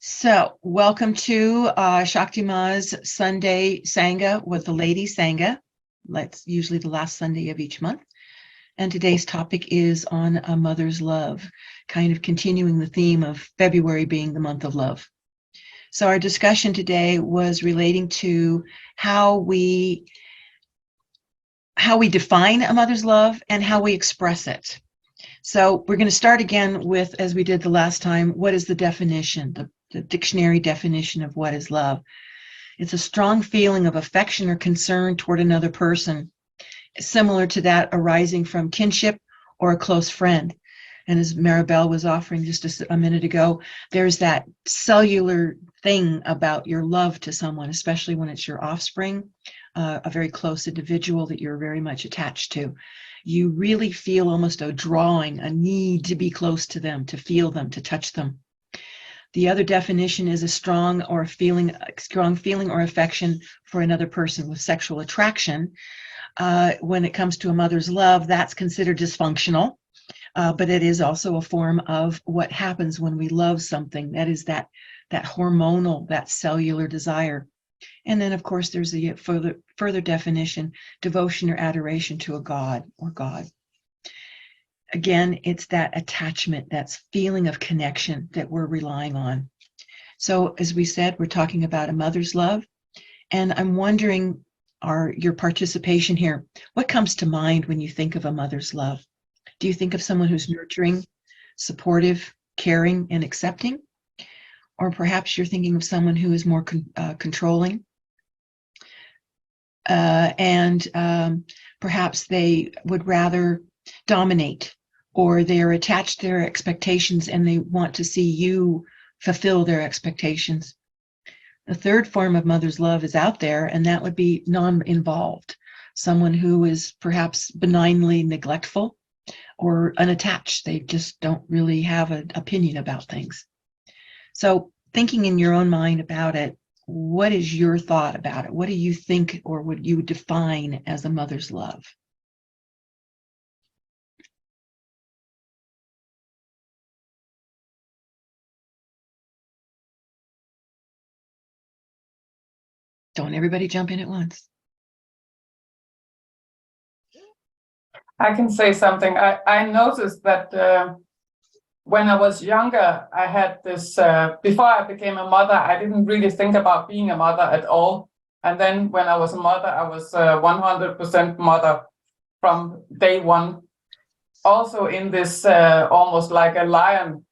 So, welcome to Shakti Ma's Sunday Sangha with the Lady Sangha. That's usually the last Sunday of each month. And today's topic is on a mother's love, kind of continuing the theme of February being the month of love. So, our discussion today was relating to how we define a mother's love and how we express it. So, we're going to start again with, as we did the last time, what is the definition, the dictionary definition of what is love. It's a strong feeling of affection or concern toward another person, similar to that arising from kinship or a close friend. And as Maribel was offering just a minute ago, there's that cellular thing about your love to someone, especially when it's your offspring, a very close individual that you're very much attached to. You really feel almost a drawing, a need to be close to them, to feel them, to touch them. The other definition is a strong feeling or affection for another person with sexual attraction. When it comes to a mother's love, that's considered dysfunctional, but it is also a form of what happens when we love something. That is that hormonal, that cellular desire. And then, of course, there's the further definition, devotion or adoration to a god or God. Again, it's that attachment, that feeling of connection that we're relying on. So as we said, we're talking about a mother's love. And I'm wondering, your participation here, what comes to mind when you think of a mother's love? Do you think of someone who's nurturing, supportive, caring, and accepting? Or perhaps you're thinking of someone who is more controlling, and perhaps they would rather dominate, or they're attached to their expectations and they want to see you fulfill their expectations. The third form of mother's love is out there, and that would be non-involved, someone who is perhaps benignly neglectful or unattached. They just don't really have an opinion about things. So thinking in your own mind about it, what is your thought about it? What do you think, or would you define as a mother's love? Don't everybody jump in at once. I can say something. I noticed that when I was younger, I had this, before I became a mother, I didn't really think about being a mother at all. And then when I was a mother, I was 100% mother from day one. Also in this almost like a lion,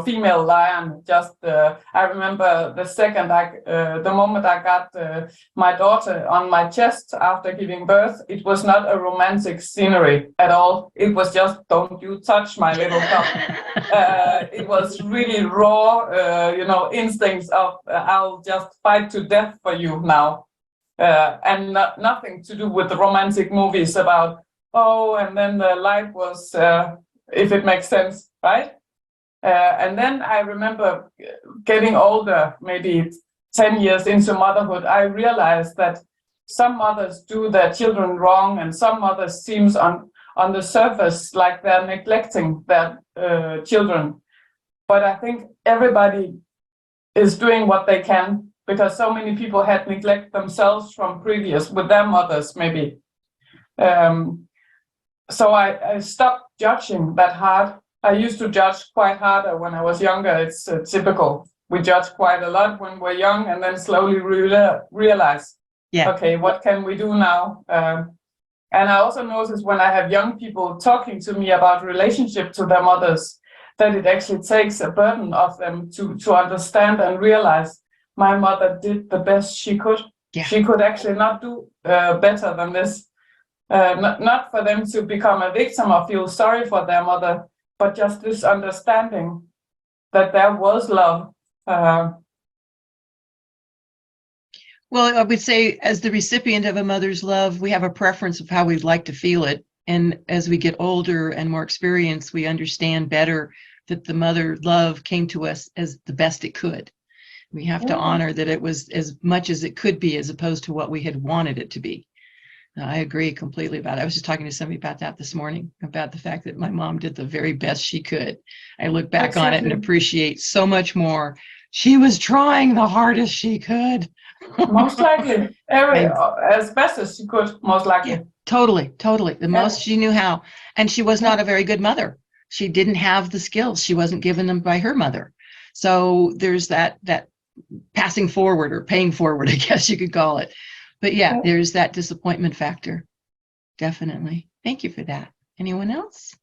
female lion. I remember the moment I got my daughter on my chest after giving birth, it was not a romantic scenery at all. It was just, don't you touch my little cup. It was really raw, instincts of, I'll just fight to death for you now. And nothing to do with the romantic movies about, and then the life was, if it makes sense, right? And then I remember getting older, maybe 10 years into motherhood, I realized that some mothers do their children wrong, and some mothers seems on the surface like they're neglecting their children. But I think everybody is doing what they can, because so many people had neglected themselves from previous with their mothers, maybe. So I stopped judging that hard. I used to judge quite harder when I was younger. It's typical. We judge quite a lot when we're young, and then slowly realize, okay, what can we do now? And I also notice when I have young people talking to me about relationship to their mothers, that it actually takes a burden off them to understand and realize my mother did the best she could. Yeah. She could actually not do better than this. Not for them to become a victim or feel sorry for their mother, but just this understanding that there was love. Well, I would say, as the recipient of a mother's love, we have a preference of how we'd like to feel it. And as we get older and more experienced, we understand better that the mother love came to us as the best it could. We have to honor that it was as much as it could be, as opposed to what we had wanted it to be. I agree completely about it. I was just talking to somebody about that this morning, about the fact that my mom did the very best she could. I look back on it and appreciate so much more She was trying the hardest she could. Most likely, I, as best as she could, most likely. yeah, totally, totally. The most she knew how. And she was not a very good mother. She didn't have the skills. She wasn't given them by her mother. So there's that passing forward or paying forward, I guess you could call it. But yeah, there's that disappointment factor. Definitely. Thank you for that. Anyone else?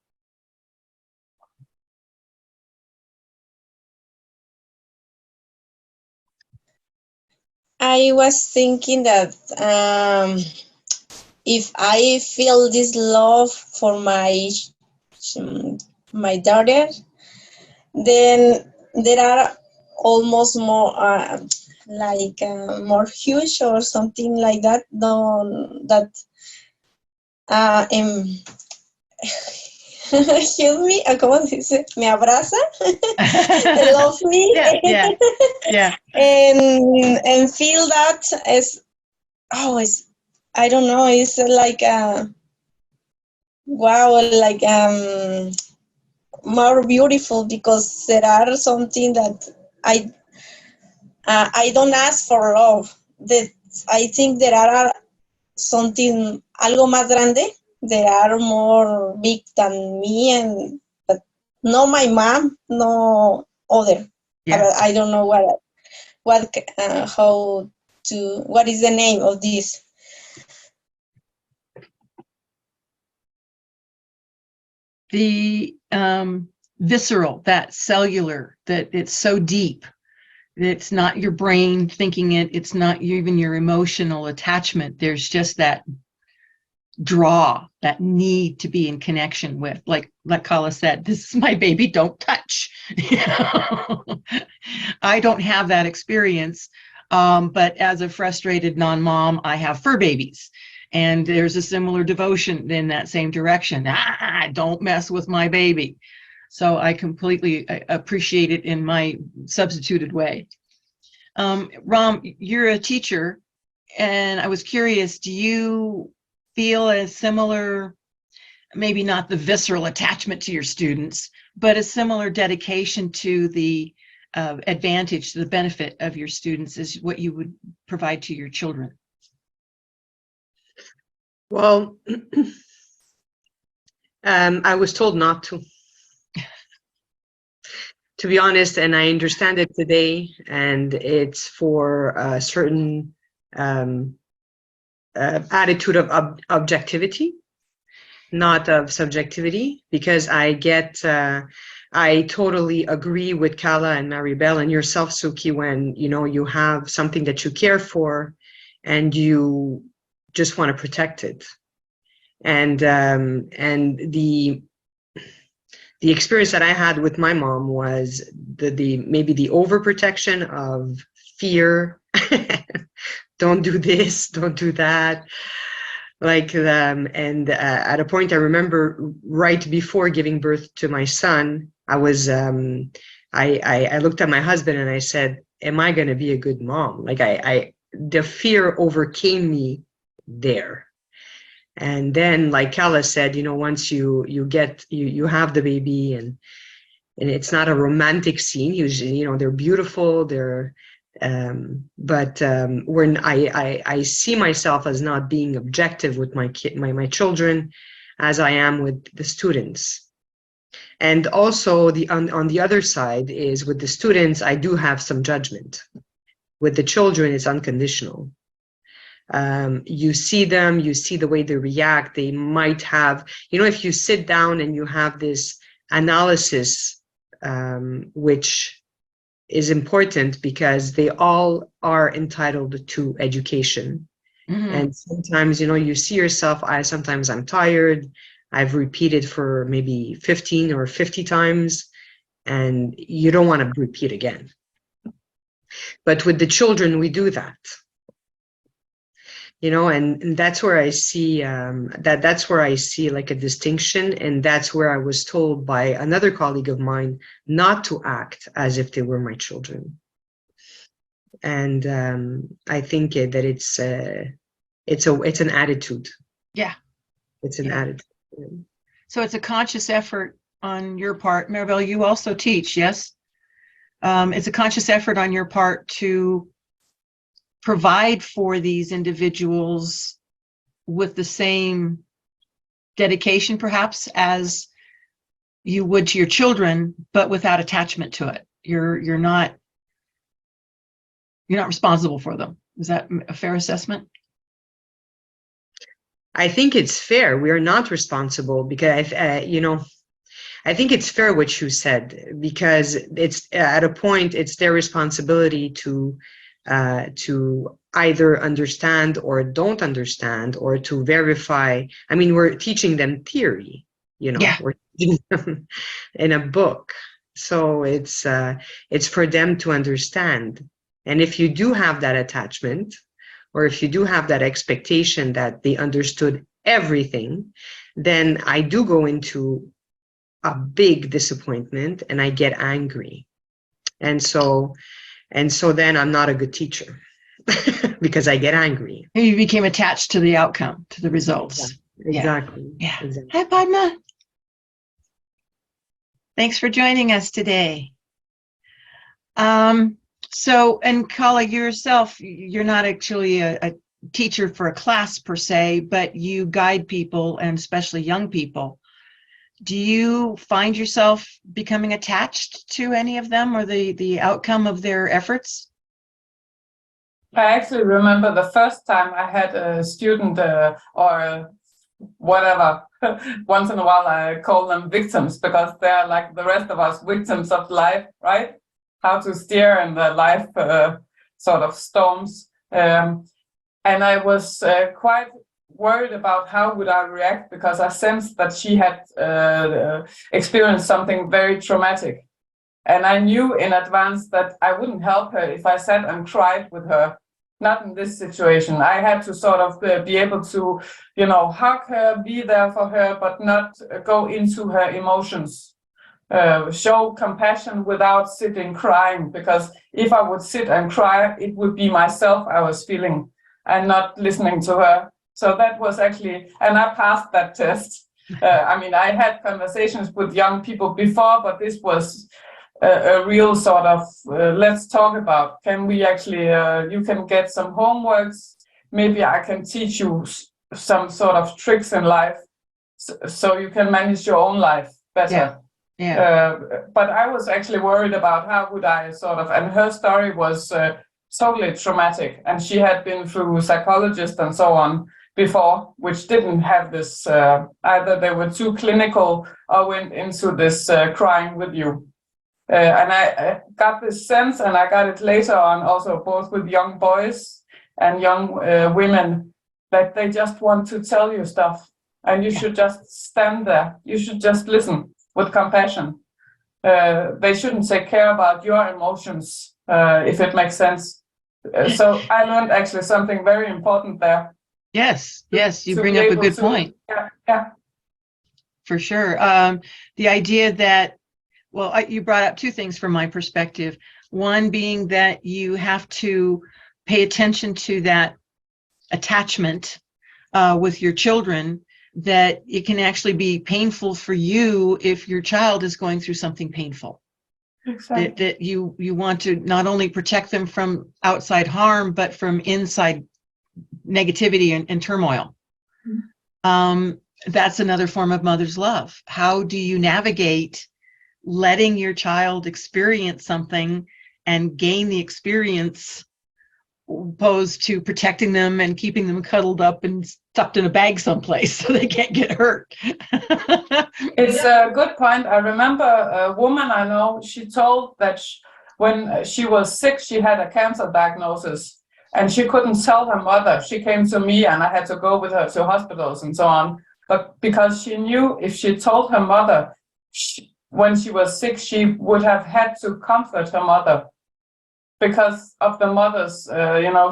I was thinking that if I feel this love for my daughter, then there are almost more more huge or something like that. That help me, ¿cómo dice? Me abraza, they love me, yeah. and feel that as it's I don't know, it's like wow, like more beautiful, because there are something that I don't ask for love. That I think there are something algo más grande. They are more big than me, and but no my mom, no other. Yeah. I don't know what is the name of this. The visceral, that cellular, that it's so deep. It's not your brain thinking it. It's not even your emotional attachment. There's just that draw, that need to be in connection with, like Kala said, this is my baby, don't touch. I don't have that experience, but as a frustrated non-mom, I have fur babies, and there's a similar devotion in that same direction. Don't mess with my baby. So I completely appreciate it in my substituted way. Ram, you're a teacher, and I was curious, do you feel a similar, maybe not the visceral attachment to your students, but a similar dedication to the advantage, to the benefit of your students as what you would provide to your children? Well, I was told not to be honest, and I understand it today, and it's for a certain attitude of objectivity, not of subjectivity, because I totally agree with Kala and Maribel and yourself, Suki, when you have something that you care for and you just want to protect it. And the experience that I had with my mom was maybe the overprotection of fear. Don't do this, don't do that. And at a point, I remember right before giving birth to my son, I was, I looked at my husband and I said, am I going to be a good mom? The fear overcame me there. And then, like Kala said, once you have the baby, and it's not a romantic scene. Usually, they're beautiful. But when I see myself as not being objective with my children, as I am with the students. And also on the other side is with the students, I do have some judgment. With the children, it's unconditional. You see them, you see the way they react. They might have, if you sit down and you have this analysis, which is important because they all are entitled to education. Mm-hmm. And sometimes, you see yourself, sometimes I'm tired. I've repeated for maybe 15 or 50 times, and you don't want to repeat again. But with the children, we do that. And that's where I see that's where I see like a distinction, and that's where I was told by another colleague of mine not to act as if they were my children. And I think that it's an attitude. Yeah, it's an attitude. So it's a conscious effort on your part. Maribel, you also teach, yes? It's a conscious effort on your part to provide for these individuals with the same dedication, perhaps, as you would to your children, but without attachment to it. You're not responsible for them. Is that a fair assessment? I think it's fair. We are not responsible because, I think it's fair what you said, because it's at a point, it's their responsibility to either understand or don't understand, or to verify. I mean, we're teaching them theory, Yeah. we're teaching them in a book. So it's for them to understand. And if you do have that attachment, or if you do have that expectation that they understood everything, then I do go into a big disappointment and I get angry. And so then I'm not a good teacher because I get angry. You became attached to the outcome, to the results. Exactly. Yeah. Exactly. Hi, Padma. Thanks for joining us today. So, and Kala, yourself, you're not actually a teacher for a class per se, but you guide people, and especially young people. Do you find yourself becoming attached to any of them, or the outcome of their efforts? I actually remember the first time I had a student or whatever. Once in a while, I call them victims, because they're like the rest of us, victims of life, right? How to steer in the life sort of storms. And I was quite worried about how would I react, because I sensed that she had experienced something very traumatic. And I knew in advance that I wouldn't help her if I sat and cried with her. Not in this situation. I had to sort of be able to, hug her, be there for her, but not go into her emotions. Show compassion without sitting crying, because if I would sit and cry, it would be myself I was feeling and not listening to her. So that was actually, and I passed that test. I had conversations with young people before, but this was a real sort of, let's talk about, can we actually, you can get some homeworks, maybe I can teach you some sort of tricks in life so you can manage your own life better. Yeah. But I was actually worried about how would I sort of, and her story was totally traumatic, and she had been through psychologists and so on before, which didn't have this, either they were too clinical or went into this crying with you. And I got this sense, and I got it later on also, both with young boys and young women, that they just want to tell you stuff, and you should just stand there. You should just listen with compassion. They shouldn't take care about your emotions, if it makes sense. So I learned actually something very important there. Yes, you bring up a good point. Yeah. For sure. The idea that, you brought up two things from my perspective. One being that you have to pay attention to that attachment with your children, that it can actually be painful for you if your child is going through something painful. Exactly. That you want to not only protect them from outside harm, but from inside negativity and turmoil. Mm-hmm. That's another form of mother's love. How do you navigate letting your child experience something and gain the experience, opposed to protecting them and keeping them cuddled up and stuffed in a bag someplace so they can't get hurt? It's a good point. I remember a woman I know, she told that when she was sick, she had a cancer diagnosis, and she couldn't tell her mother. She came to me, and I had to go with her to hospitals and so on. But because she knew if she told her mother, when she was sick, she would have had to comfort her mother because of the mother's,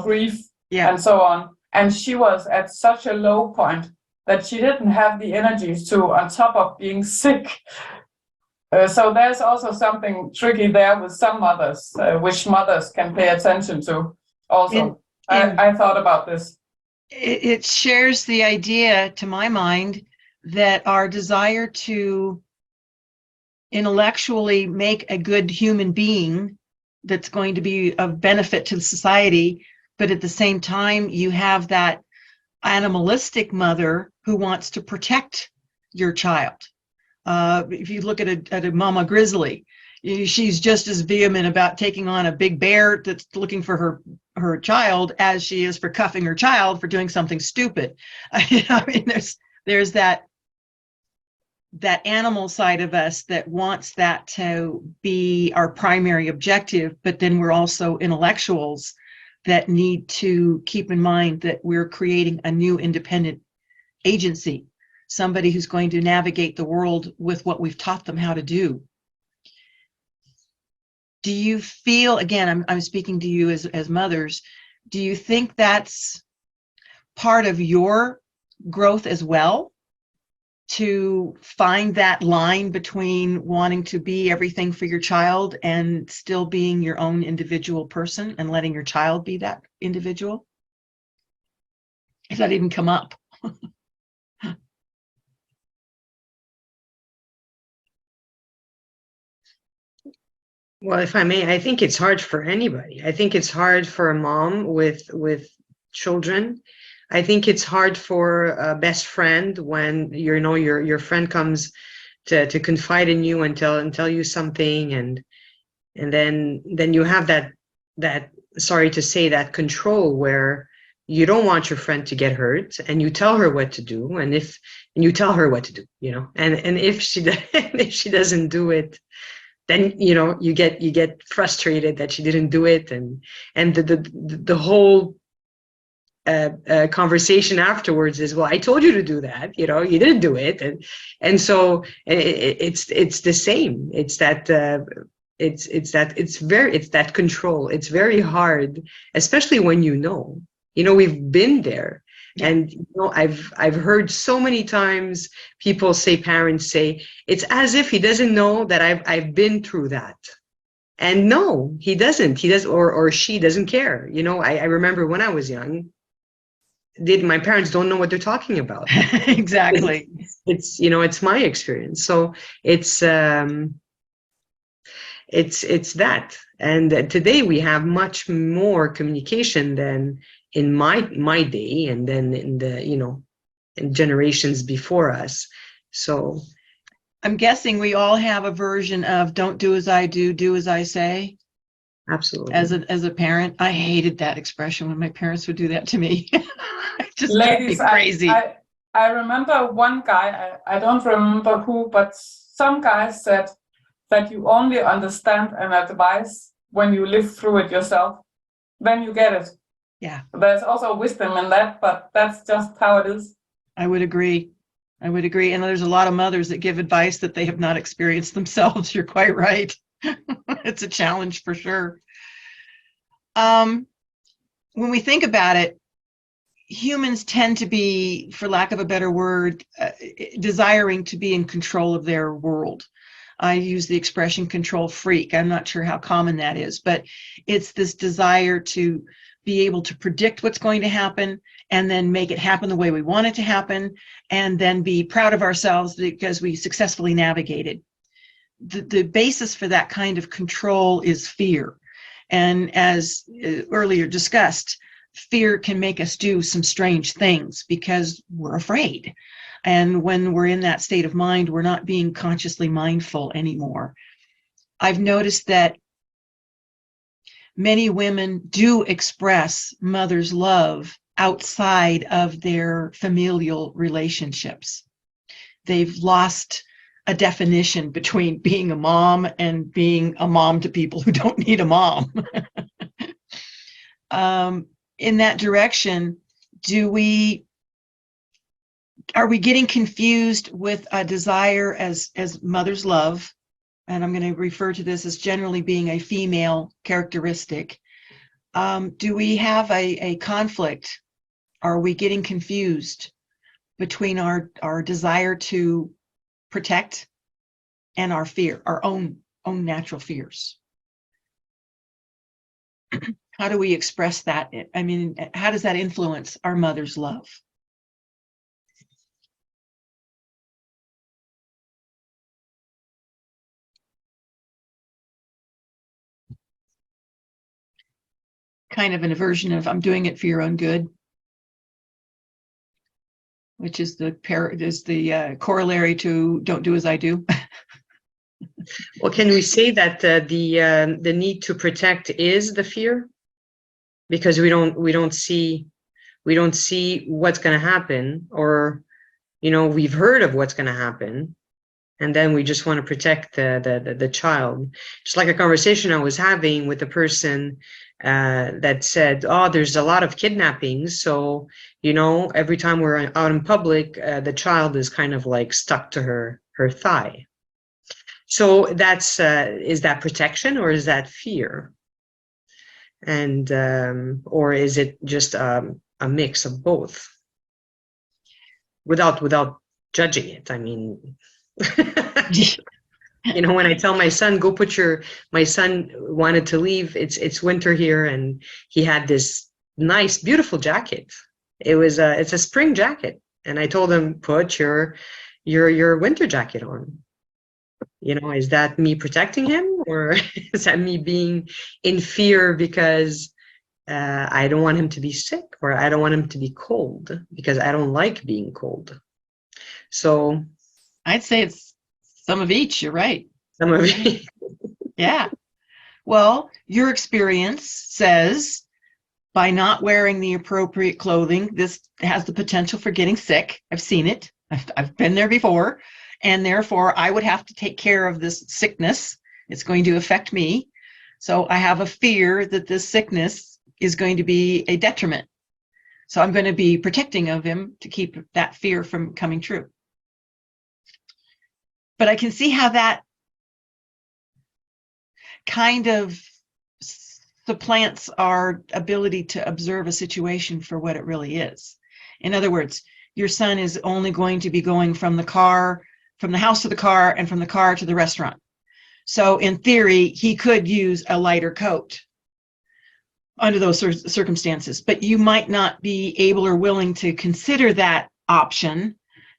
grief and so on. And she was at such a low point that she didn't have the energy to, on top of being sick. So there's also something tricky there with some mothers, which mothers can pay attention to also. I thought about this. It shares the idea, to my mind, that our desire to intellectually make a good human being that's going to be of benefit to society, but at the same time, you have that animalistic mother who wants to protect your child. If you look at a mama grizzly, she's just as vehement about taking on a big bear that's looking for her child as she is for cuffing her child for doing something stupid. I mean, there's that animal side of us that wants that to be our primary objective, but then we're also intellectuals that need to keep in mind that we're creating a new independent agency, somebody who's going to navigate the world with what we've taught them how to do. Do you feel, again, I'm speaking to you as mothers, do you think that's part of your growth as well? To find that line between wanting to be everything for your child and still being your own individual person and letting your child be that individual? Does that even come up? Well, if I may, I think it's hard for anybody. I think it's hard for a mom with children. I think it's hard for a best friend when your friend comes to confide in you and tell you something, and then you have that sorry to say, that control where you don't want your friend to get hurt, and you tell her what to do, and you tell her what to do, and if she if she doesn't do it, then you get frustrated that she didn't do it, and the whole conversation afterwards is, well, I told you to do that, you didn't do it, and so it's the same. It's that it's that control. It's very hard, especially when we've been there. And I've heard so many times parents say, it's as if he doesn't know that I've been through that. And no, he doesn't. He does, or she doesn't care. I remember when I was young, my parents don't know what they're talking about. Exactly. It's my experience. So it's that. And today we have much more communication than in my day, and then in the in generations before us. So I'm guessing we all have a version of don't do as I do as I say. Absolutely. As a parent, I hated that expression when my parents would do that to me. It just Ladies, drove me crazy. I remember one guy, I don't remember who, but some guy said that you only understand an advice when you live through it yourself. Then you get it. Yeah. There's also wisdom in that, but that's just how it is. I would agree. And there's a lot of mothers that give advice that they have not experienced themselves. You're quite right. It's a challenge for sure. When we think about it, humans tend to be, for lack of a better word, desiring to be in control of their world. I use the expression control freak. I'm not sure how common that is, but it's this desire to be able to predict what's going to happen and then make it happen the way we want it to happen, and then be proud of ourselves because we successfully navigated. The basis for that kind of control is fear. And as earlier discussed, fear can make us do some strange things because we're afraid. And when we're in that state of mind, we're not being consciously mindful anymore. I've noticed that many women do express mother's love outside of their familial relationships. They've lost a definition between being a mom and being a mom to people who don't need a mom. In that direction, are we getting confused with a desire as mother's love? And I'm going to refer to this as generally being a female characteristic. Do we have a conflict? Are we getting confused between our desire to protect and our fear, our own natural fears? How do we express that? I mean, how does that influence our mother's love? kind of an aversion of I'm doing it for your own good, which is the corollary to don't do as I do. Well, can we say that the need to protect is the fear? Because we don't see what's going to happen, or we've heard of what's going to happen, and then we just want to protect the child. Just like a conversation I was having with a person that said, oh, there's a lot of kidnappings, so every time we're out in public, the child is kind of like stuck to her thigh. So that's is that protection or is that fear? And or is it just a mix of both? Without judging it, I mean, when I tell my son, my son wanted to leave. It's winter here, and he had this nice, beautiful jacket. It's a spring jacket, and I told him, put your winter jacket on. Is that me protecting him, or is that me being in fear because I don't want him to be sick, or I don't want him to be cold because I don't like being cold? So I'd say it's some of each. You're right. Some of it. Yeah. Well, your experience says by not wearing the appropriate clothing, this has the potential for getting sick. I've seen it. I've been there before. And therefore, I would have to take care of this sickness. It's going to affect me. So I have a fear that this sickness is going to be a detriment. So I'm going to be protecting of him to keep that fear from coming true. But I can see how that kind of supplants our ability to observe a situation for what it really is. In other words, your son is only going to be going from the house to the car, and from the car to the restaurant. So in theory, he could use a lighter coat under those circumstances, but you might not be able or willing to consider that option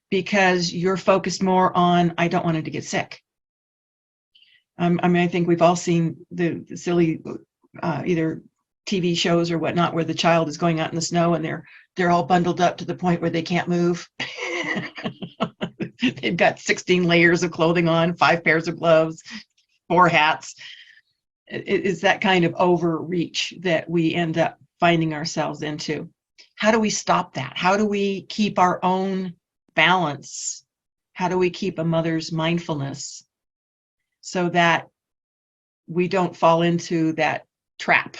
because you're focused more on, I don't want him to get sick. I think we've all seen the silly either TV shows or whatnot where the child is going out in the snow and they're all bundled up to the point where they can't move. They've got 16 layers of clothing on, 5 pairs of gloves, 4 hats. It's that kind of overreach that we end up finding ourselves into. How do we stop that? How do we keep our own balance? How do we keep a mother's mindfulness so that we don't fall into that trap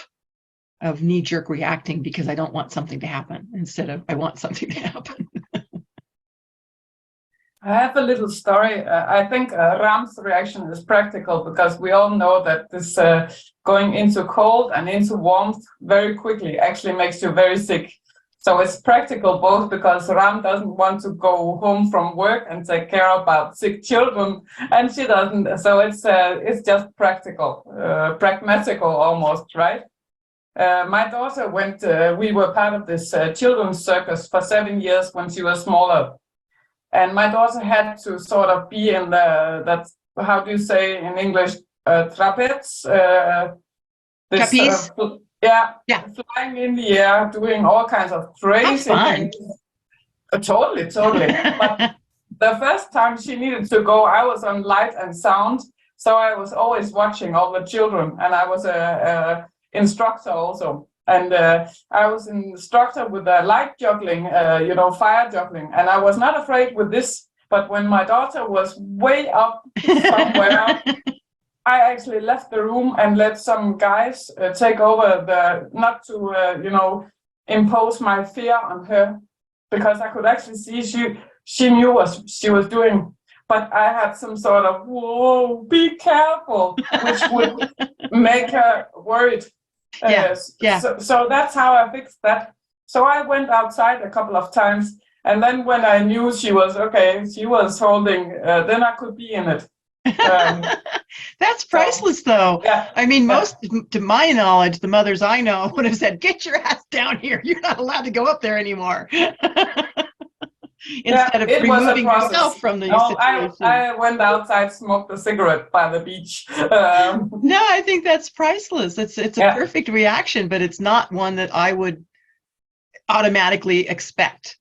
of knee-jerk reacting because I don't want something to happen instead of I want something to happen? I have a little story. I think Ram's reaction is practical because we all know that this going into cold and into warmth very quickly actually makes you very sick. So it's practical both because Ram doesn't want to go home from work and take care about sick children, and she doesn't. So it's just practical, pragmatical almost, right? My daughter we were part of this children's circus for 7 years when she was smaller. And my daughter had to sort of be in that's how do you say in English, trapeze? Trapeze? Yeah, flying in the air, doing all kinds of crazy things. Totally. But the first time she needed to go, I was on light and sound. So I was always watching all the children, and I was a instructor also. And I was an instructor with light juggling, fire juggling. And I was not afraid with this. But when my daughter was way up somewhere, I actually left the room and let some guys take over not to, impose my fear on her, because I could actually see she knew what she was doing. But I had some sort of, whoa, be careful, which would make her worried. So that's how I fixed that. So I went outside a couple of times, and then when I knew she was okay, she was holding, then I could be in it. That's priceless, though. Yeah. I mean, most, to my knowledge, the mothers I know would have said, "Get your ass down here. You're not allowed to go up there anymore." instead of it was a removing process. yourself from the No, situation. I went outside, smoked a cigarette by the beach. No, I think that's priceless. It's a Yeah. perfect reaction, but it's not one that I would automatically expect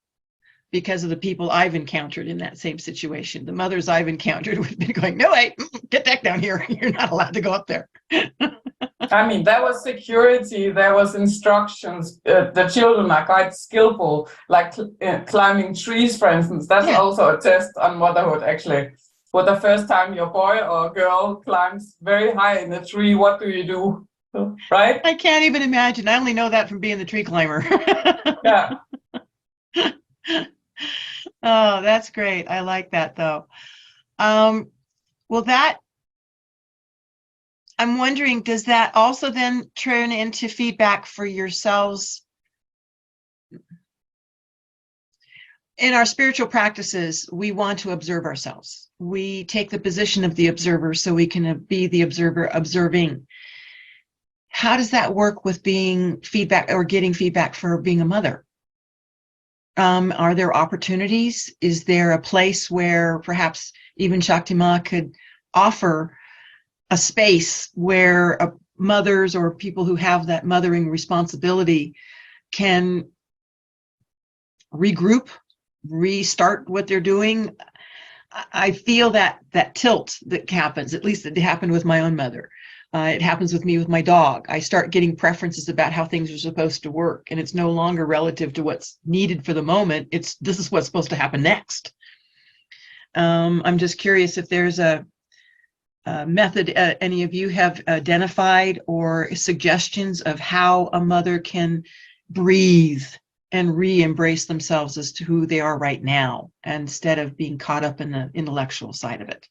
because of the people I've encountered in that same situation. The mothers I've encountered would be going, no, wait, get back down here. You're not allowed to go up there. I mean, there was security, there was instructions. The children are quite skillful, like climbing trees, for instance. That's Yeah. also a test on motherhood, actually. For the first time your boy or girl climbs very high in a tree, what do you do? Right? I can't even imagine. I only know that from being the tree climber. Yeah. Oh, that's great. I like that though. Well, that I'm wondering, does that also then turn into feedback for yourselves? In our spiritual practices, we want to observe ourselves. We take the position of the observer so we can be the observer observing. How does that work with being feedback or getting feedback for being a mother? Are there opportunities? Is there a place where perhaps even Shakti Ma could offer a space where mothers or people who have that mothering responsibility can regroup, restart what they're doing? I feel that tilt that happens, at least it happened with my own mother. It happens with me with my dog. I start getting preferences about how things are supposed to work, and it's no longer relative to what's needed for the moment. This is what's supposed to happen next. I'm just curious if there's a method any of you have identified or suggestions of how a mother can breathe and re-embrace themselves as to who they are right now, instead of being caught up in the intellectual side of it.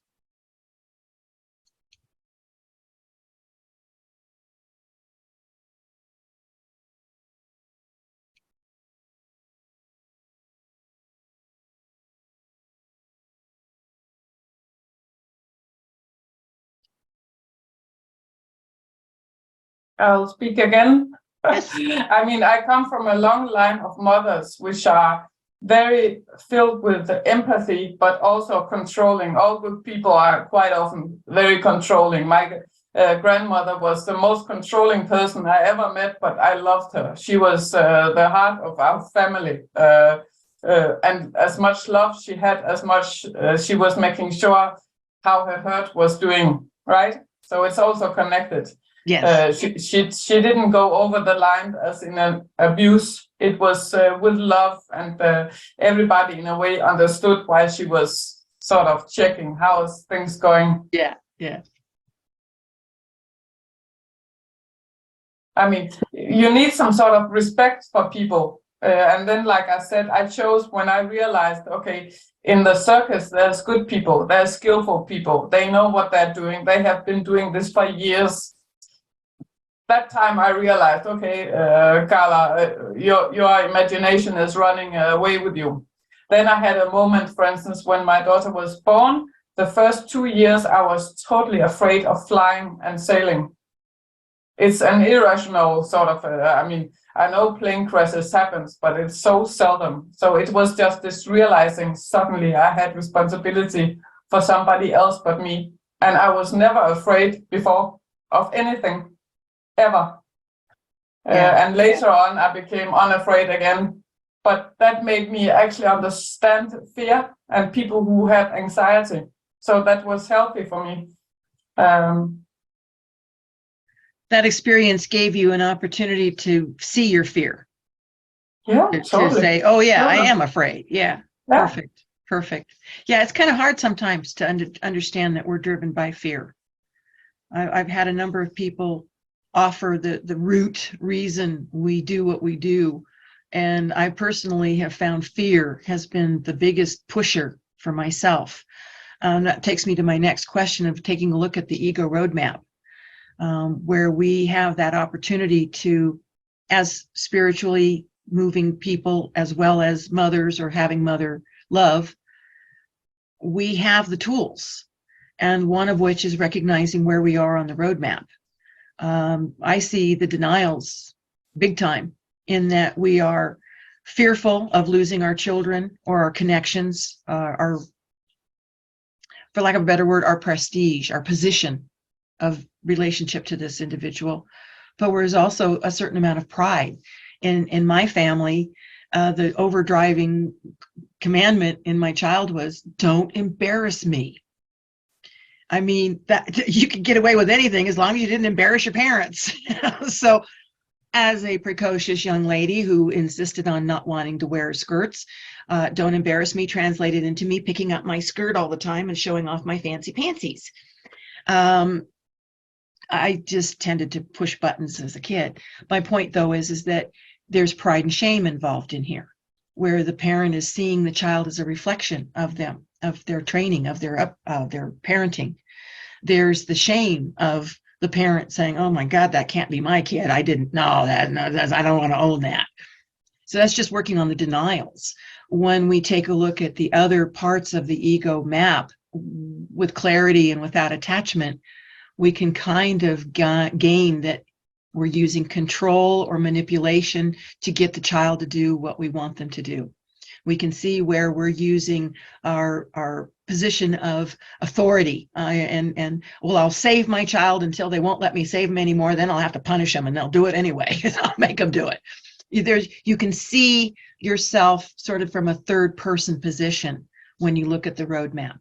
I'll speak again. Yes. I mean, I come from a long line of mothers which are very filled with empathy, but also controlling. All good people are quite often very controlling. My grandmother was the most controlling person I ever met, but I loved her. She was the heart of our family. And as much love she had, as much she was making sure how her hurt was doing, right? So it's also connected. Yes. She didn't go over the line as in an abuse. It was with love, and everybody in a way understood why she was sort of checking how's things going. Yeah. Yeah. I mean, you need some sort of respect for people. And then, like I said, I chose when I realized, okay, in the circus, there's good people, there's skillful people. They know what they're doing. They have been doing this for years. That time I realized, okay, Carla, your imagination is running away with you. Then I had a moment, for instance, when my daughter was born. The first 2 years, I was totally afraid of flying and sailing. It's an irrational sort of, I mean, I know plane crashes happens, but it's so seldom. So it was just this realizing suddenly I had responsibility for somebody else but me. And I was never afraid before of anything, ever. Yeah. And later on, I became unafraid again. But that made me actually understand fear and people who have anxiety. So that was healthy for me. That experience gave you an opportunity to see your fear. Yeah, To totally. say, oh yeah, I Totally. am afraid. Yeah. Yeah. Perfect. Perfect. Yeah, it's kind of hard sometimes to understand that we're driven by fear. I've had a number of people offer the root reason we do what we do. And I personally have found fear has been the biggest pusher for myself. That takes me to my next question of taking a look at the ego roadmap, where we have that opportunity to, as spiritually moving people, as well as mothers or having mother love, we have the tools. And one of which is recognizing where we are on the roadmap. I see the denials big time in that we are fearful of losing our children or our connections, our, for lack of a better word, our prestige, our position of relationship to this individual. But there's also a certain amount of pride. In my family, the overdriving commandment in my child was, don't embarrass me. I mean, that you could get away with anything as long as you didn't embarrass your parents. So as a precocious young lady who insisted on not wanting to wear skirts, don't embarrass me translated into me picking up my skirt all the time and showing off my fancy pantsies. I just tended to push buttons as a kid. My point, though, is that there's pride and shame involved in here, where the parent is seeing the child as a reflection of them, of their training, of their parenting. There's the shame of the parent saying, "Oh my God, that can't be my kid. I didn't know that. No, I don't want to own that." So that's just working on the denials. When we take a look at the other parts of the ego map with clarity and without attachment, we can kind of gain that we're using control or manipulation to get the child to do what we want them to do. We can see where we're using our position of authority and well, I'll save my child until they won't let me save them anymore. Then I'll have to punish them and they'll do it anyway. I'll make them do it. You can see yourself sort of from a third person position when you look at the roadmap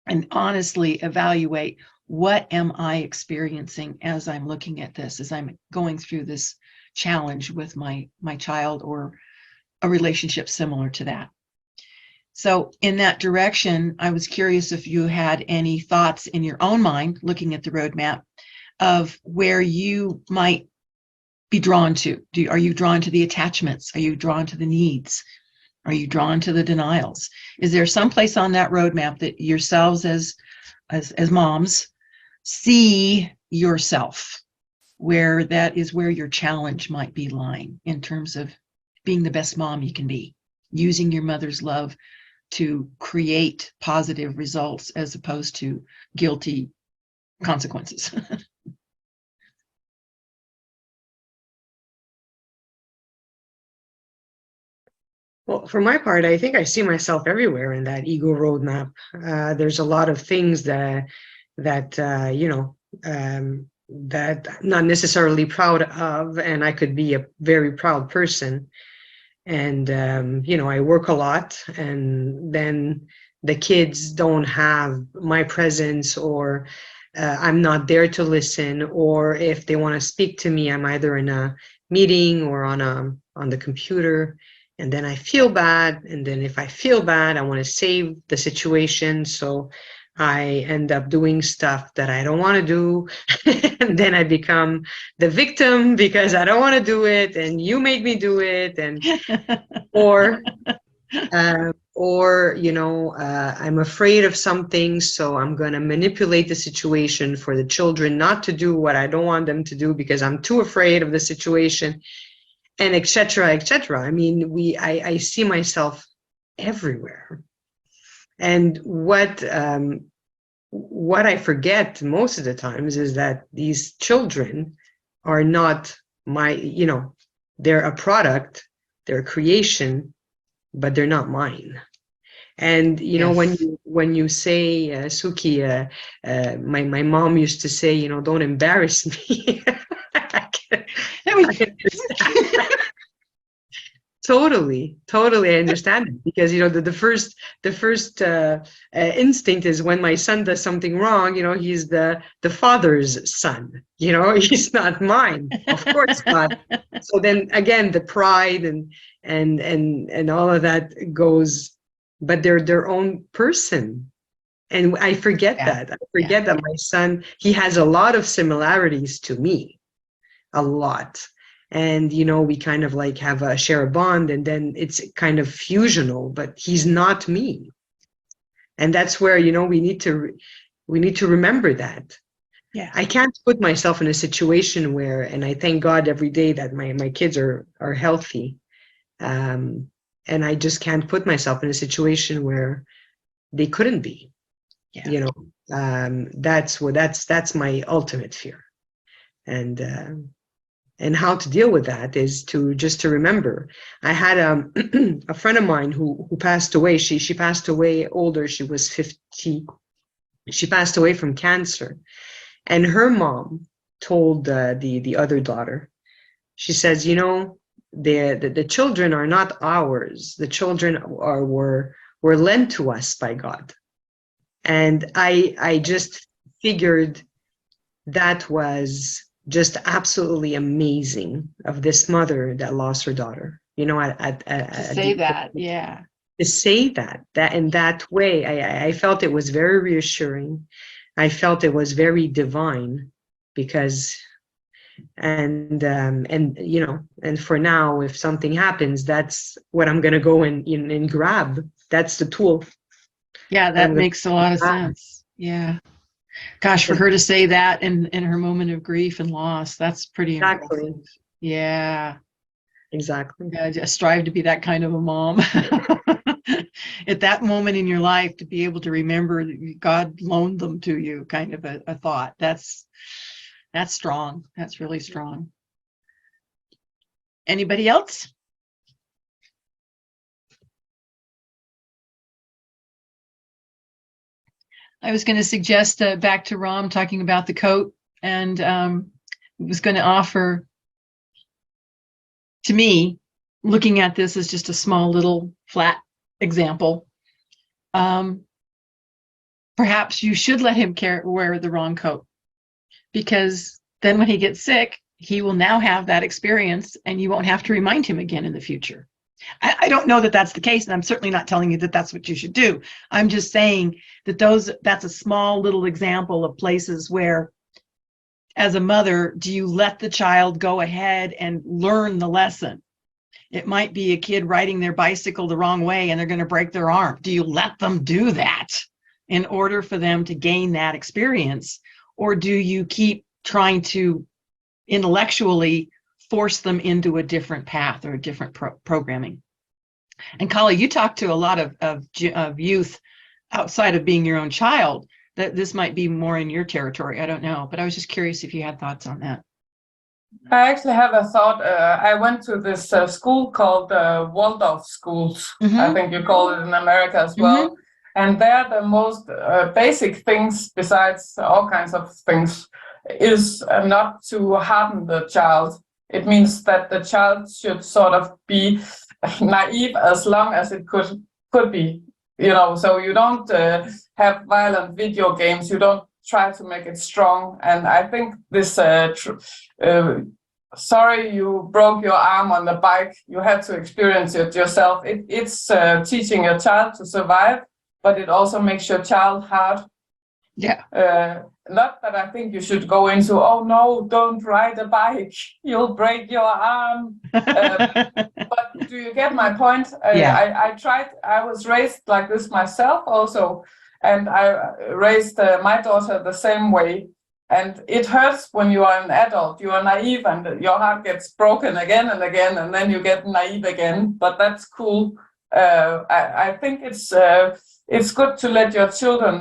and honestly evaluate, what am I experiencing as I'm looking at this, as I'm going through this challenge with my child or a relationship similar to that. So in that direction, I was curious if you had any thoughts in your own mind, looking at the roadmap, of where you might be drawn to. Are you drawn to the attachments? Are you drawn to the needs? Are you drawn to the denials? Is there some place on that roadmap that yourselves as moms see yourself, where that is where your challenge might be lying in terms of being the best mom you can be, using your mother's love to create positive results as opposed to guilty consequences? Well, for my part, I think I see myself everywhere in that ego roadmap. There's a lot of things that that I'm not necessarily proud of, and I could be a very proud person. And I work a lot, and then the kids don't have my presence, or I'm not there to listen, or if they want to speak to me, I'm either in a meeting or on the computer. And then I feel bad. And then if I feel bad, I want to save the situation. So I end up doing stuff that I don't want to do. And then I become the victim because I don't want to do it. And you made me do it. And or I'm afraid of something. So I'm going to manipulate the situation for the children not to do what I don't want them to do because I'm too afraid of the situation. And et cetera, et cetera. I mean, I see myself everywhere. And what I forget most of the times is that these children are not they're a product, they're a creation, but they're not mine. And Yes. when you say, Suki, my mom used to say, don't embarrass me. Totally, I understand it, because the first instinct is when my son does something wrong, he's the father's son, he's not mine, of course not. So then again, the pride and all of that goes, but they're their own person. And I forget that. I forget that my son, he has a lot of similarities to me, a lot. And, we kind of like share a bond, and then it's kind of fusional, but he's not me. And that's where, we need to remember that. Yeah. I can't put myself in a situation where, and I thank God every day that my kids are healthy. And I just can't put myself in a situation where they couldn't be. Yeah. That's my ultimate fear. And and how to deal with that is to just to remember. I had a friend of mine who passed away. She passed away older. She was 50. She passed away from cancer, and her mom told the other daughter. She says, you know, the children are not ours. The children were lent to us by God. And I just figured that was just absolutely amazing of this mother that lost her daughter. You know, To say that, yeah. to say that in that way, I felt it was very reassuring. I felt it was very divine, because and you know, and for now, if something happens, that's what I'm going to go and grab. That's the tool. Yeah, that makes a lot of sense. Yeah. Gosh, for her to say that in her moment of grief and loss, that's pretty impressive. Yeah. Exactly. Yeah, just strive to be that kind of a mom. At that moment in your life, to be able to remember that God loaned them to you, kind of a thought. That's strong. That's really strong. Anybody else? I was going to suggest back to Ram talking about the coat, and was going to offer, to me, looking at this as just a small little flat example. Perhaps you should let him wear the wrong coat, because then when he gets sick, he will now have that experience, and you won't have to remind him again in the future. I don't know that that's the case, and I'm certainly not telling you that that's what you should do. I'm just saying that that's a small little example of places where, as a mother, do you let the child go ahead and learn the lesson? It might be a kid riding their bicycle the wrong way and they're going to break their arm. Do you let them do that in order for them to gain that experience? Or do you keep trying to intellectually force them into a different path or a different programming? And Kali, you talk to a lot of youth outside of being your own child. That this might be more in your territory. I don't know, but I was just curious if you had thoughts on that. I actually have a thought. I went to this school called Waldorf schools. Mm-hmm. I think you call it in America as well. Mm-hmm. And there, the most basic things, besides all kinds of things, is not to harden the child. It means that the child should sort of be naive as long as it could be. You know, so you don't have violent video games. You don't try to make it strong. And I think this sorry you broke your arm on the bike, you had to experience it yourself. It's teaching your child to survive, but it also makes your child hard. Yeah. Not that I think you should go into, oh no, don't ride a bike, you'll break your arm. But do you get my point? Yeah. I was raised like this myself also, and I raised my daughter the same way. And it hurts when you are an adult. You are naive and your heart gets broken again and again, and then you get naive again. But that's cool. I think it's good to let your children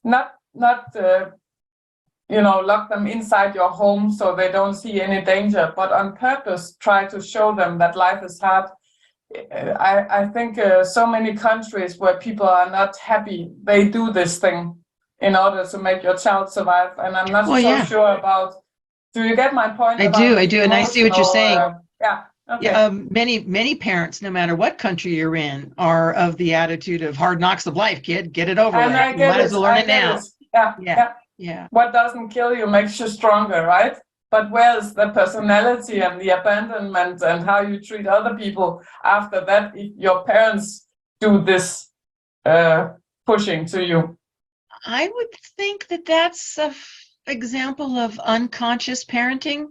not lock them inside your home so they don't see any danger, but on purpose try to show them that life is hard. I think so many countries where people are not happy, they do this thing in order to make your child survive. And I'm not sure about, do you get my point? I do, and I see what you're saying. Yeah. Okay. Yeah, many parents, no matter what country you're in, are of the attitude of hard knocks of life, kid, get it over with. You might as well learn it now. Yeah. What doesn't kill you makes you stronger, right? But where's the personality and the abandonment and how you treat other people after that if your parents do this pushing to you? I would think that that's an example of unconscious parenting,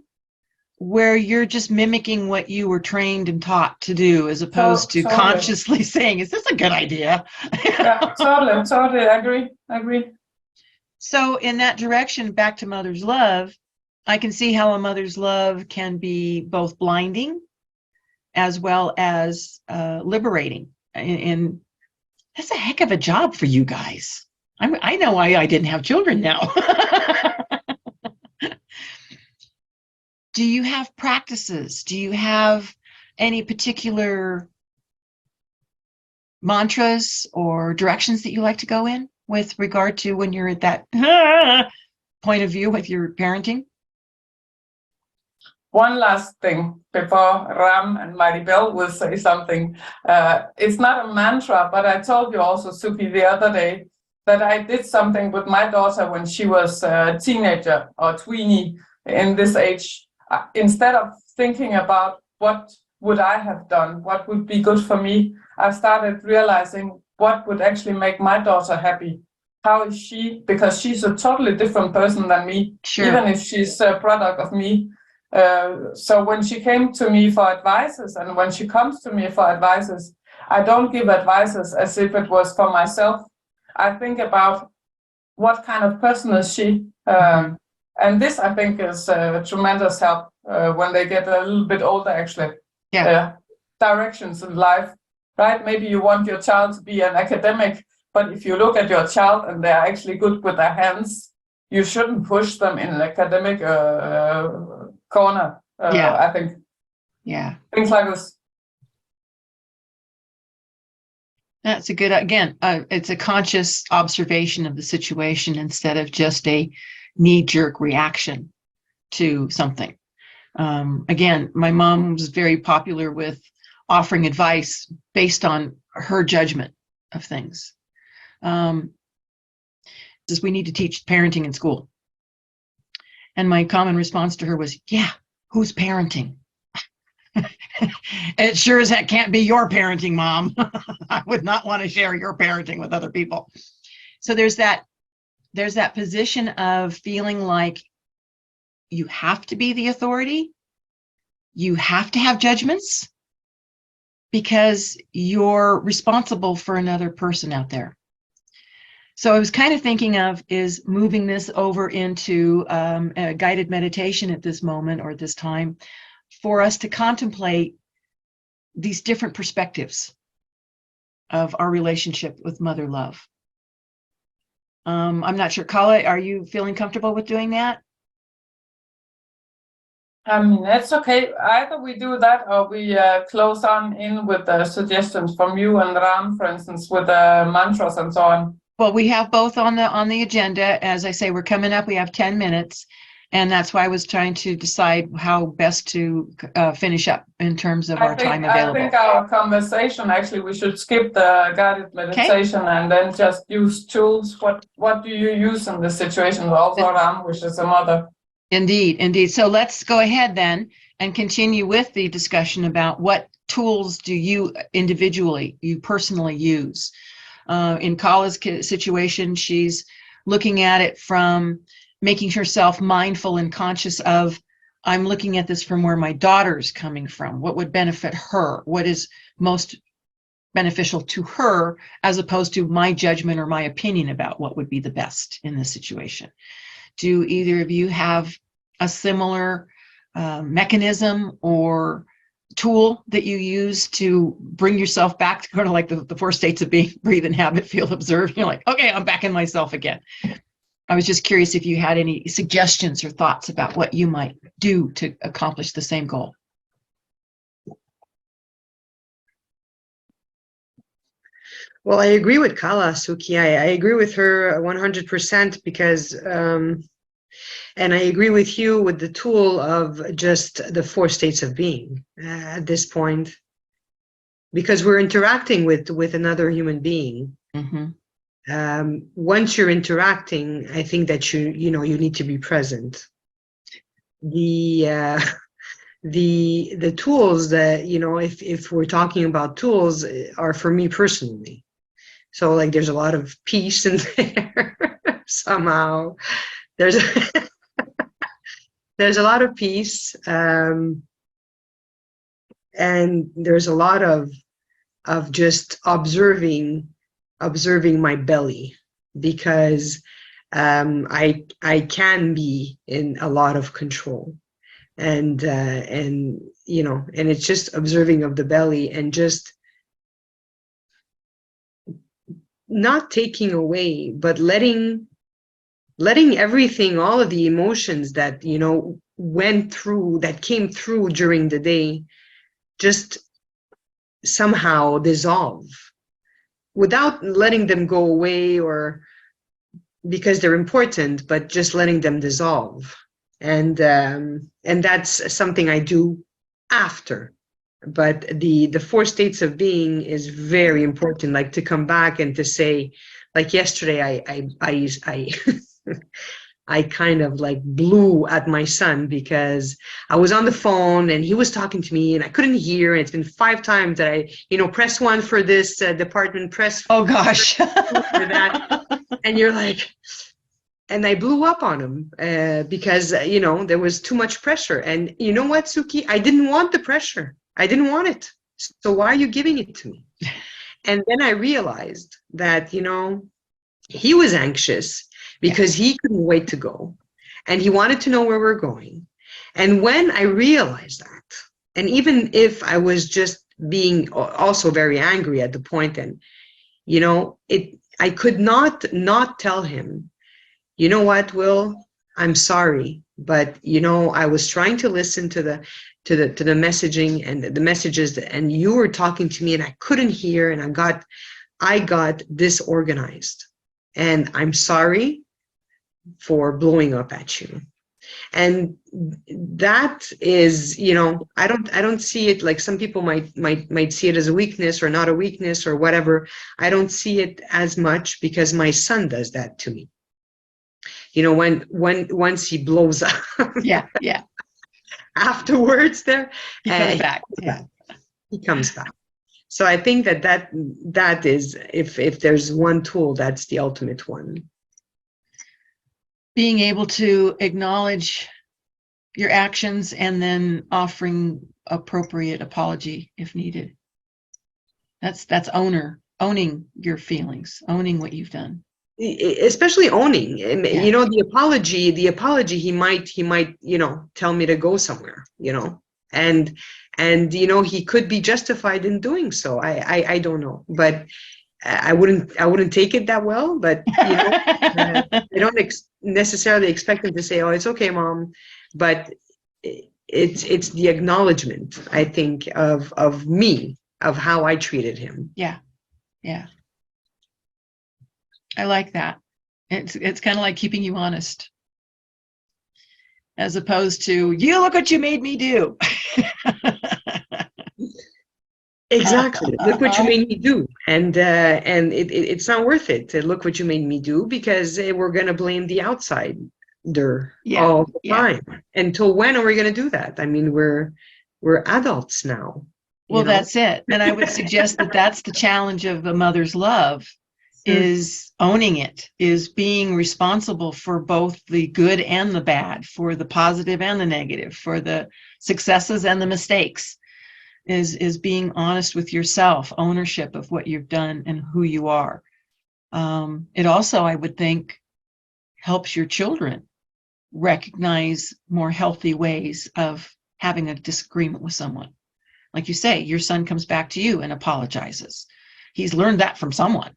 where you're just mimicking what you were trained and taught to do, as opposed to consciously saying, is this a good idea? Yeah, totally agree. So in that direction, back to mother's love, I can see how a mother's love can be both blinding as well as liberating. And that's a heck of a job for you guys. I know why I didn't have children now. do you have practices? Do you have any particular mantras or directions that you like to go in with regard to when you're at that point of view with your parenting? One last thing before Ram and Maribel will say something. It's not a mantra, but I told you also, Suki, the other day that I did something with my daughter when she was a teenager or tweenie in this age. Instead of thinking about what would I have done, what would be good for me, I started realizing what would actually make my daughter happy. How is she? Because she's a totally different person than me, Sure. even if she's a product of me. So when she came to me for advices, and when she comes to me for advices, I don't give advices as if it was for myself. I think about what kind of person is she, and this I think is a tremendous help when they get a little bit older. Actually, directions in life, right? Maybe you want your child to be an academic, but if you look at your child and they're actually good with their hands, you shouldn't push them in an academic corner. I think. Yeah. Things like this. That's a good, again, it's a conscious observation of the situation instead of just a knee-jerk reaction to something. Again, my mom was very popular with offering advice based on her judgment of things. Just we need to teach parenting in school. And my common response to her was, yeah, who's parenting? It sure as heck can't be your parenting, Mom. I would not want to share your parenting with other people. So there's that position of feeling like you have to be the authority. You have to have judgments because you're responsible for another person out there. So I was kind of thinking of is moving this over into a guided meditation at this moment or this time for us to contemplate these different perspectives of our relationship with mother love. I'm not sure, Kala, are you feeling comfortable with doing that? I mean, it's okay. Either we do that or we close on in with the suggestions from you and Ram, for instance, with the mantras and so on. Well, we have both on the agenda. As I say, we're coming up. We have 10 minutes. And that's why I was trying to decide how best to finish up in terms of our time available. I think our conversation, actually, we should skip the guided meditation and then just use tools. What do you use in this situation? Also, Ram, which is a mother. Indeed, indeed. So let's go ahead then and continue with the discussion about what tools do you individually, you personally use. In Kala's situation, she's looking at it from making herself mindful and conscious of, I'm looking at this from where my daughter's coming from. What would benefit her? What is most beneficial to her, as opposed to my judgment or my opinion about what would be the best in this situation. Do either of you have a similar mechanism or tool that you use to bring yourself back to kind of like the 4 states of being: breathe, inhabit, feel, observe? You're like, okay, I'm back in myself again. I was just curious if you had any suggestions or thoughts about what you might do to accomplish the same goal. Well, I agree with Kala, Suki. I agree with her 100% because, and I agree with you with the tool of just the 4 states of being at this point, because we're interacting with another human being. Mm-hmm. Once you're interacting, I think that you need to be present. The tools that, if we're talking about tools, are for me personally. So like there's a lot of peace in there somehow. There's a lot of peace, and there's a lot of just observing my belly, because I can be in a lot of control, and it's just observing of the belly and just not taking away, but letting everything, all of the emotions that came through during the day just somehow dissolve without letting them go away or because they're important, but just letting them dissolve. And that's something I do after. But the 4 states of being is very important, like to come back and to say, like yesterday, I I kind of like blew at my son because I was on the phone and he was talking to me and I couldn't hear. And it's been 5 times that I, press 1 for this department, press Oh gosh. for that. And you're like, and I blew up on him because, there was too much pressure. And you know what, Suki? I didn't want the pressure. I didn't want it. So why are you giving it to me? And then I realized that, he was anxious because he couldn't wait to go. And he wanted to know where we're going. And when I realized that, and even if I was just being also very angry at the point, and, I could not tell him, you know what, Will, I'm sorry, but, I was trying to listen to the messaging and the messages, and you were talking to me and I couldn't hear, and I got disorganized. And I'm sorry for blowing up at you. And that is, I don't see it like some people might see it as a weakness or not a weakness or whatever. I don't see it as much because my son does that to me. Once he blows up. Yeah. Afterwards there. He comes back. He comes back. So I think that is, if there's one tool, that's the ultimate one. Being able to acknowledge your actions and then offering appropriate apology if needed. That's owning your feelings, owning what you've done. Especially owning, the apology, he might, tell me to go somewhere, and he could be justified in doing so. I don't know, but I wouldn't take it that well, but I don't necessarily expect him to say, "Oh, it's okay, Mom," but it's the acknowledgement, I think, of me, of how I treated him. Yeah. I like that. It's kind of like keeping you honest, as opposed to, you look what you made me do. Exactly. Look what you made me do, and it's not worth it. Look what you made me do, because we're gonna blame the outsider all the time. Until when are we gonna do that? I mean, we're adults now. Well, that's it. And I would suggest that that's the challenge of a mother's love, is owning it, is being responsible for both the good and the bad, for the positive and the negative, for the successes and the mistakes. Is being honest with yourself, ownership of what you've done and who you are. It also, I would think, helps your children recognize more healthy ways of having a disagreement with someone. Like you say, your son comes back to you and apologizes. He's learned that from someone.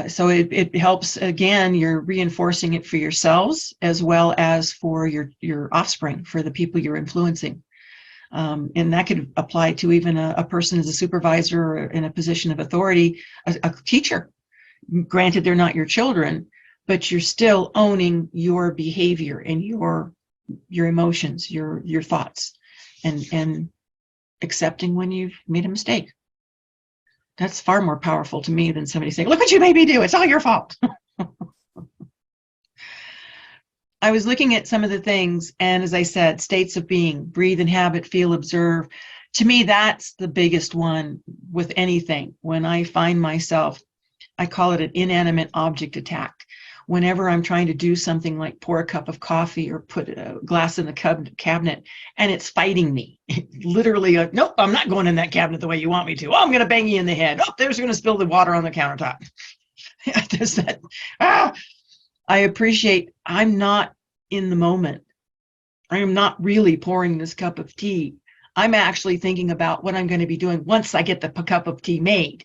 So it helps, again, you're reinforcing it for yourselves as well as for your offspring, for the people you're influencing. And that could apply to even a person as a supervisor or in a position of authority, a teacher. Granted, they're not your children, but you're still owning your behavior and your emotions, your thoughts, and accepting when you've made a mistake. That's far more powerful to me than somebody saying, "Look what you made me do. It's all your fault." I was looking at some of the things, and as I said, states of being, breathe, inhabit, feel, observe. To me, that's the biggest one with anything. When I find myself, I call it an inanimate object attack. Whenever I'm trying to do something like pour a cup of coffee or put a glass in the cabinet, and it's fighting me, literally, like, nope, I'm not going in that cabinet the way you want me to. Oh, I'm going to bang you in the head. Oh, there's going to spill the water on the countertop. There's that. I appreciate I'm not in the moment. I am not really pouring this cup of tea. I'm actually thinking about what I'm going to be doing once I get the cup of tea made.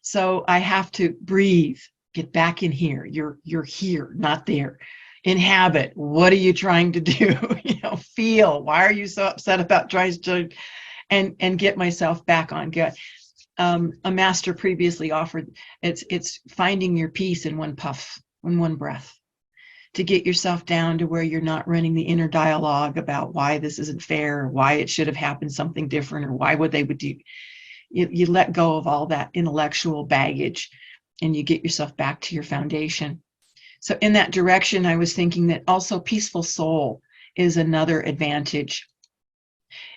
So I have to breathe, get back in here. You're here, not there. inhabit. What are you trying to do? Feel. Why are you so upset about trying to, and get myself back on good. A master previously offered, it's finding your peace in one puff, in one breath, to get yourself down to where you're not running the inner dialogue about why this isn't fair, or why it should have happened something different, or why would they would do. You let go of all that intellectual baggage, and you get yourself back to your foundation. So in that direction, I was thinking that also peaceful soul is another advantage.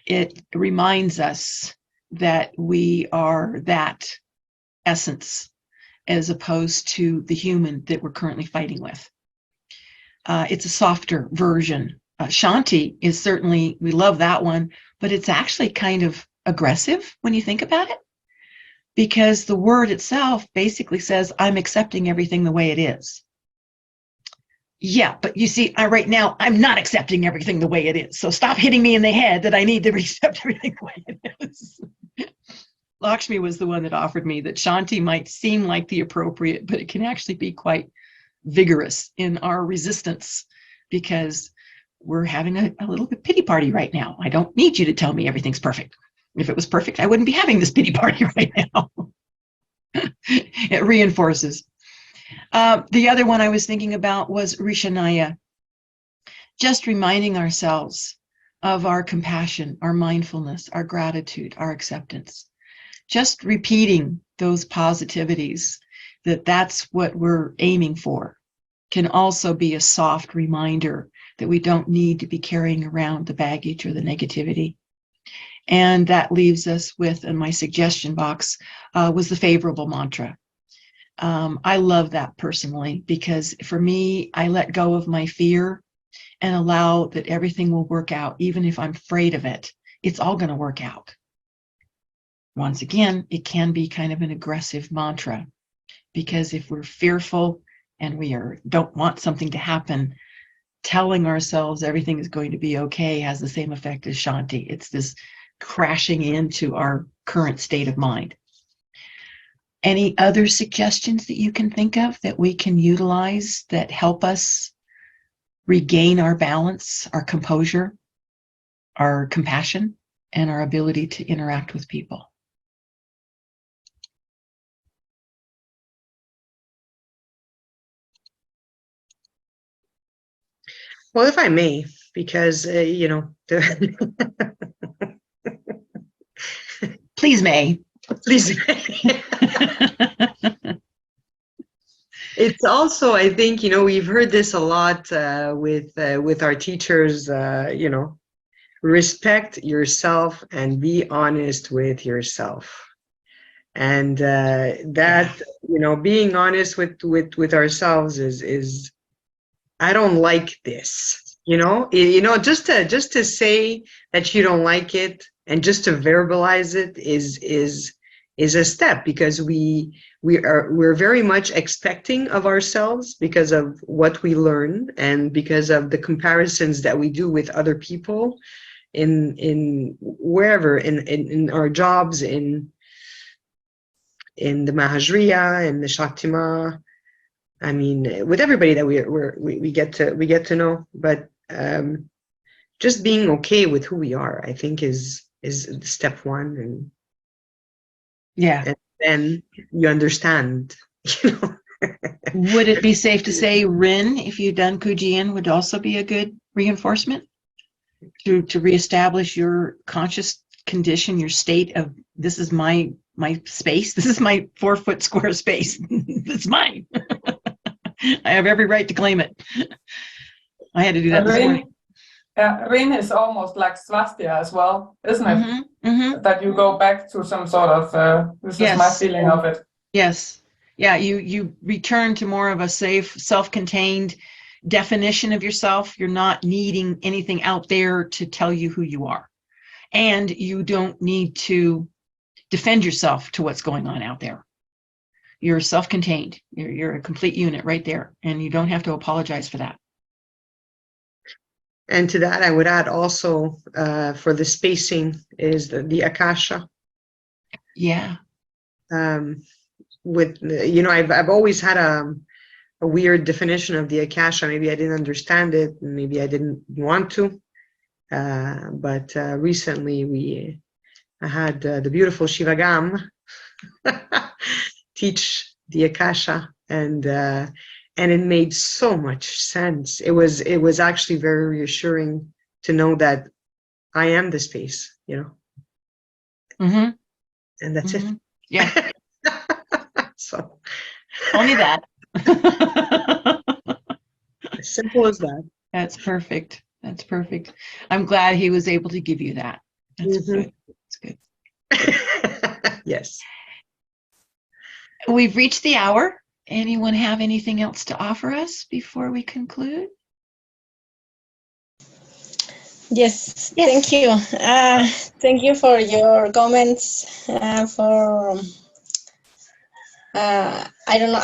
It reminds us that we are that essence as opposed to the human that we're currently fighting with. It's a softer version. Shanti is certainly, we love that one, but it's actually kind of aggressive when you think about it, because the word itself basically says, I'm accepting everything the way it is. Yeah, but you see, right now, I'm not accepting everything the way it is. So stop hitting me in the head that I need to accept everything the way it is. Lakshmi was the one that offered me that Shanti might seem like the appropriate, but it can actually be quite vigorous in our resistance, because we're having a little bit pity party right now. I don't need you to tell me everything's perfect. If it was perfect, I wouldn't be having this pity party right now. It reinforces. The other one I was thinking about was Rishanaya. Just reminding ourselves of our compassion, our mindfulness, our gratitude, our acceptance. Just repeating those positivities, that's what we're aiming for, can also be a soft reminder that we don't need to be carrying around the baggage or the negativity. And that leaves us with, in my suggestion box, was the favorable mantra. I love that personally, because for me, I let go of my fear and allow that everything will work out. Even if I'm afraid of it, it's all going to work out. Once again, it can be kind of an aggressive mantra, because if we're fearful and don't want something to happen, telling ourselves everything is going to be okay has the same effect as Shanti. It's this crashing into our current state of mind. Any other suggestions that you can think of that we can utilize that help us regain our balance, our composure, our compassion, and our ability to interact with people? Well, if I may, because, Please, May. please. It's also, I think, we've heard this a lot with our teachers, respect yourself and be honest with yourself. And being honest with ourselves is I don't like this, just to say that you don't like it and just to verbalize it is a step, because we're very much expecting of ourselves because of what we learn and because of the comparisons that we do with other people in wherever, in our jobs, in the Mahajriya, in the Shaktima. I mean, with everybody that we get to know, but just being okay with who we are, I think is step one, and then you understand. Would it be safe to say Rin, if you've done Kujian, would also be a good reinforcement to reestablish your conscious condition, your state of, this is my space, this is my 4 foot square space, it's mine. I have every right to claim it. I had to do that this morning. Rin is almost like swastika as well, isn't it? Mm-hmm, mm-hmm. That you go back to some sort of, this is my feeling of it. Yes. Yeah, you return to more of a safe, self-contained definition of yourself. You're not needing anything out there to tell you who you are. And you don't need to defend yourself to what's going on out there. You're self-contained. You're a complete unit right there, and you don't have to apologize for that. And to that, I would add also for the spacing is the Akasha. Yeah. With I've always had a weird definition of the Akasha. Maybe I didn't understand it. Maybe I didn't want to. But recently I had the beautiful Shivagam teach the Akasha, and it made so much sense. It was actually very reassuring to know that I am the space, Mm-hmm. and that's Mm-hmm. it. Yeah. So Only that. as simple as that. That's perfect. That's perfect. I'm glad he was able to give you that. That's good. That's good. Yes. We've reached the hour. Anyone have anything else to offer us before we conclude? Yes, thank you. Thank you for your comments. I don't know.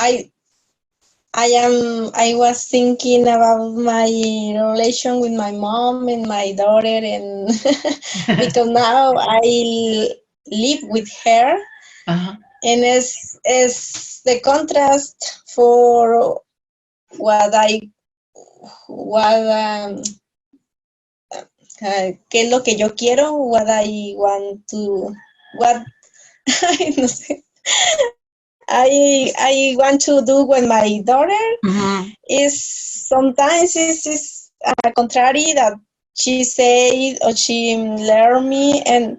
I was thinking about my relation with my mom and my daughter, and because now I live with her, Uh-huh. and es the contrast for what qué es lo que yo quiero, what I want to, what no sé. I want to do with my daughter is sometimes is contrary that she said or she learned me, and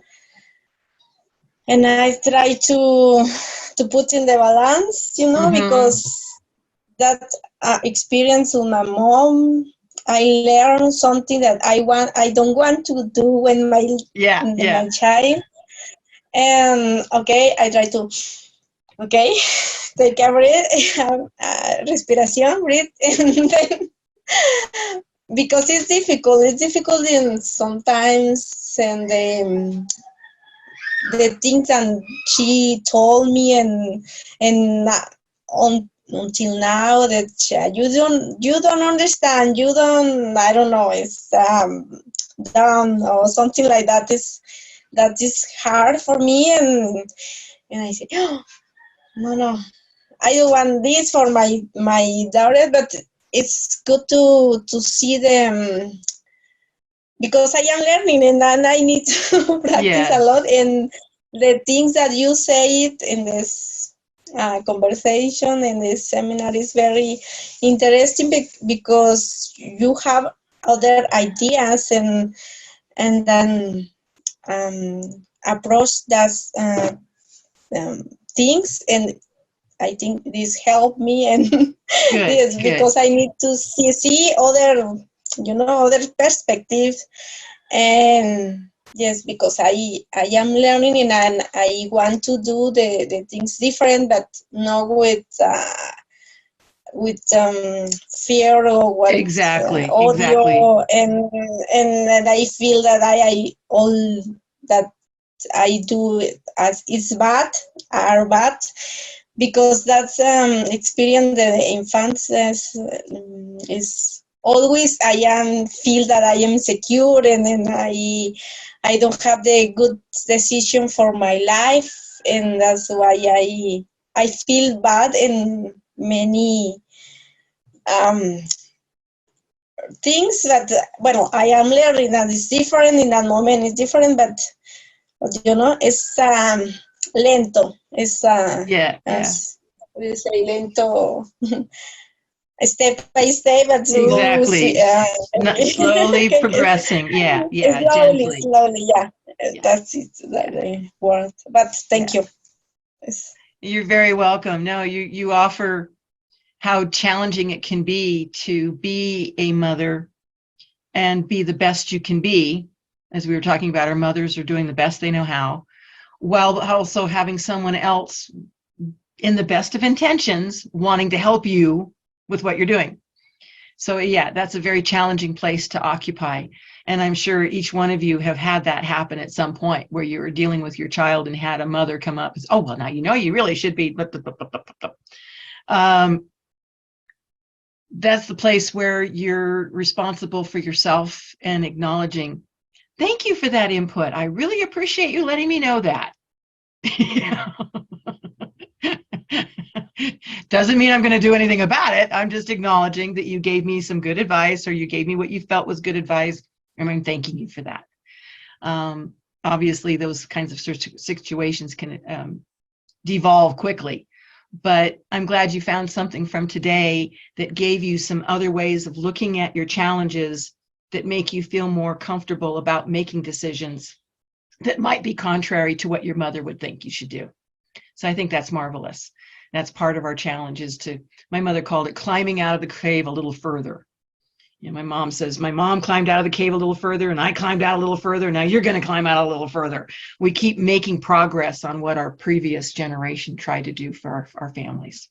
I try to put in the balance, because that experience with my mom, I learned something that I don't want to do when my child. And okay, I try to take a breath, respiration, breathe, and then because it's difficult. It's difficult in sometimes, and the things that she told me, and until now that you don't understand, you don't, I don't know, it's down or something like that is hard for me, and I say, oh, no, I don't want this for my daughter, but it's good to see them, because I am learning, and then I need to practice a lot. And the things that you say it in this conversation, in this seminar, is very interesting, because you have other ideas, and then approach that things, and I think this helped me, and yes, because I need to see other, other perspectives, and yes, because I am learning, and I want to do the things different, but not with fear or what audio, and I feel that I all that I do as is bad are bad, because that's experience the infants is always I am feel that I am secure, and then I don't have the good decision for my life, and that's why I feel bad in many things that, well, I am learning that it's different in that moment. It's different, but it's lento. It's as we say, lento, step by step, but exactly. Slowly progressing. Slowly. That's it. The word. But thank you. Yes. You're very welcome. No, you offer how challenging it can be to be a mother and be the best you can be. As we were talking about, our mothers are doing the best they know how, while also having someone else in the best of intentions wanting to help you with what you're doing. So that's a very challenging place to occupy. And I'm sure each one of you have had that happen at some point, where you were dealing with your child and had a mother come up and say, oh, well, now you really should be. That's the place where you're responsible for yourself and acknowledging, thank you for that input. I really appreciate you letting me know that. Doesn't mean I'm going to do anything about it. I'm just acknowledging that you gave me some good advice, or you gave me what you felt was good advice, and I'm thanking you for that. Obviously, those kinds of situations can devolve quickly, but I'm glad you found something from today that gave you some other ways of looking at your challenges that make you feel more comfortable about making decisions that might be contrary to what your mother would think you should do. So I think that's marvelous. That's part of our challenge, is to, my mother called it climbing out of the cave a little further. You know, my mom says, my mom climbed out of the cave a little further, and I climbed out a little further. Now you're going to climb out a little further. We keep making progress on what our previous generation tried to do for our families.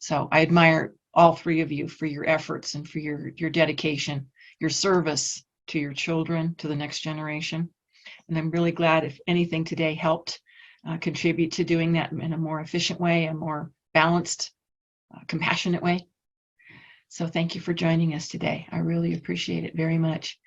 So I admire all three of you for your efforts and for your dedication, your service to your children, to the next generation. And I'm really glad if anything today helped contribute to doing that in a more efficient way, a more balanced, compassionate way. So thank you for joining us today. I really appreciate it very much.